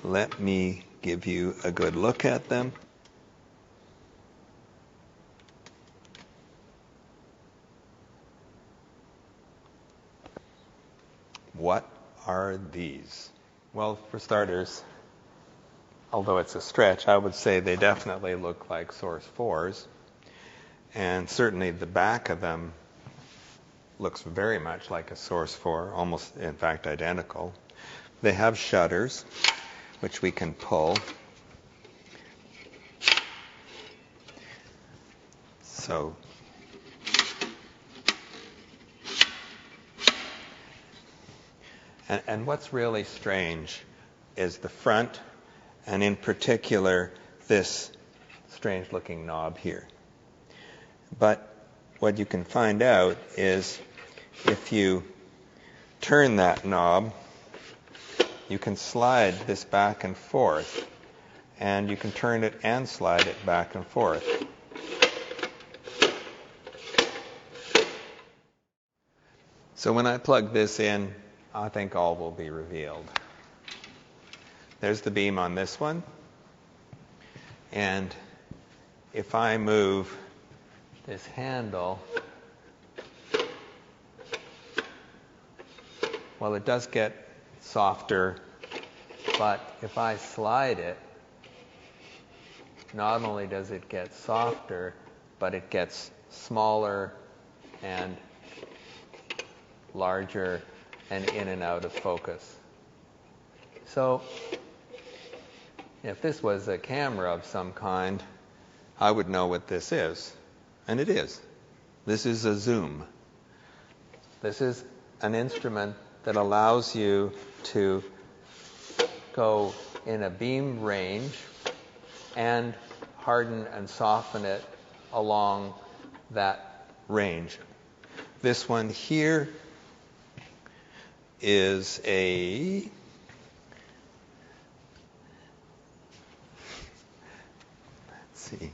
let me give you a good look at them. What are these? Well, for starters, although it's a stretch, I would say they definitely look like source 4s. And certainly the back of them looks very much like a source 4, almost, in fact, identical. They have shutters, which we can pull. So and what's really strange is the front, and in particular, this strange-looking knob here. But what you can find out is if you turn that knob, you can slide this back and forth, and you can turn it and slide it back and forth. So when I plug this in, I think all will be revealed. There's the beam on this one, and if I move this handle, well, it does get softer, but if I slide it, not only does it get softer, but it gets smaller and larger and in and out of focus. So if this was a camera of some kind, I would know what this is. And it is. This is a zoom. This is an instrument that allows you to go in a beam range and harden and soften it along that range. This one here is a let's see.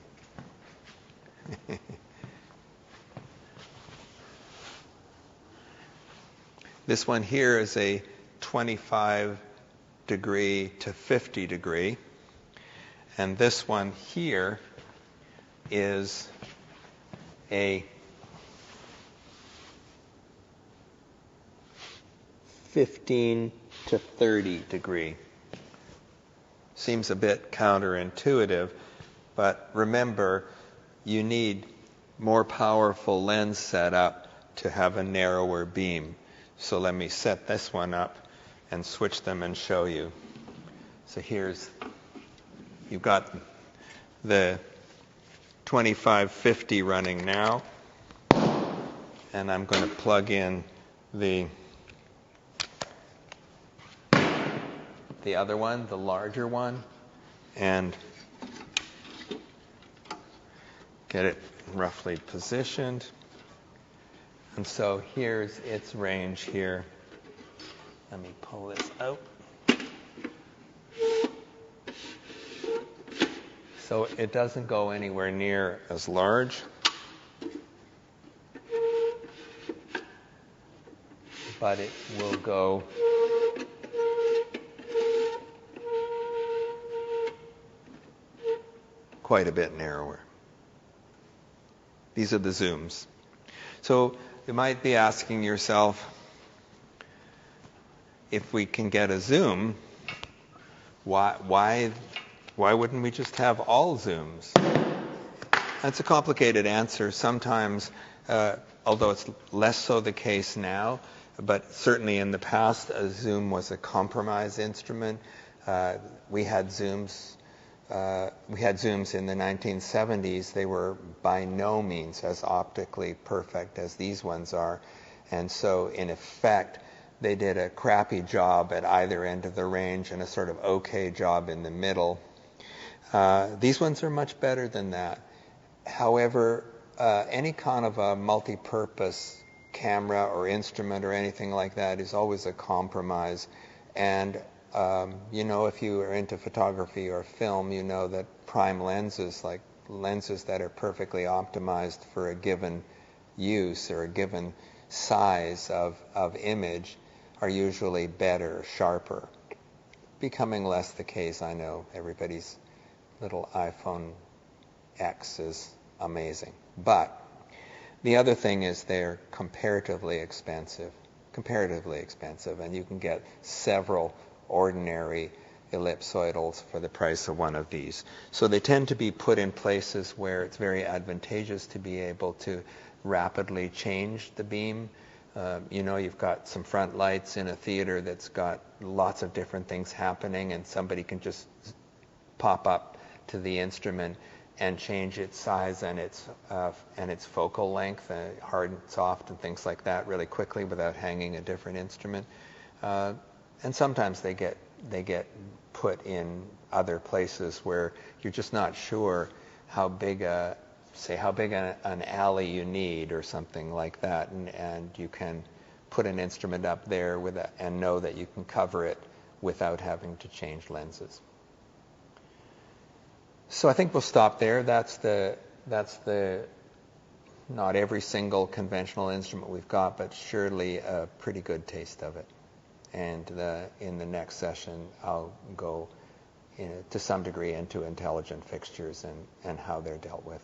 This one here is a 25 degree to 50 degree, and this one here is a 15 to 30 degree. Seems a bit counterintuitive, but remember, you need more powerful lens setup to have a narrower beam. So let me set this one up and switch them and show you. So you've got the 25-50 running now, and I'm going to plug in the other one, the larger one, and get it roughly positioned. And so here's its range here. Let me pull this out. So it doesn't go anywhere near as large. But it will go quite a bit narrower. These are the zooms. So you might be asking yourself, if we can get a zoom, why wouldn't we just have all zooms? That's a complicated answer. Sometimes, although it's less so the case now, but certainly in the past, a zoom was a compromise instrument. We had zooms in the 1970s. They were by no means as optically perfect as these ones are. And so, in effect, they did a crappy job at either end of the range and a sort of okay job in the middle. These ones are much better than that. However, any kind of a multi-purpose camera or instrument or anything like that is always a compromise. And if you are into photography or film, you know that prime lenses, like lenses that are perfectly optimized for a given use or a given size of image, are usually better, sharper. Becoming less the case, I know. Everybody's little iPhone X is amazing. But the other thing is they're comparatively expensive, and you can get several ordinary ellipsoidals for the price of one of these. So they tend to be put in places where it's very advantageous to be able to rapidly change the beam. You've got some front lights in a theater that's got lots of different things happening, and somebody can just pop up to the instrument and change its size and its focal length, hard and soft and things like that, really quickly without hanging a different instrument. And sometimes they get put in other places where you're just not sure how big an alley you need or something like that, and you can put an instrument up there and know that you can cover it without having to change lenses. So I think we'll stop there. That's the not every single conventional instrument we've got, but surely a pretty good taste of it. And in the next session, I'll go to some degree into intelligent fixtures and how they're dealt with.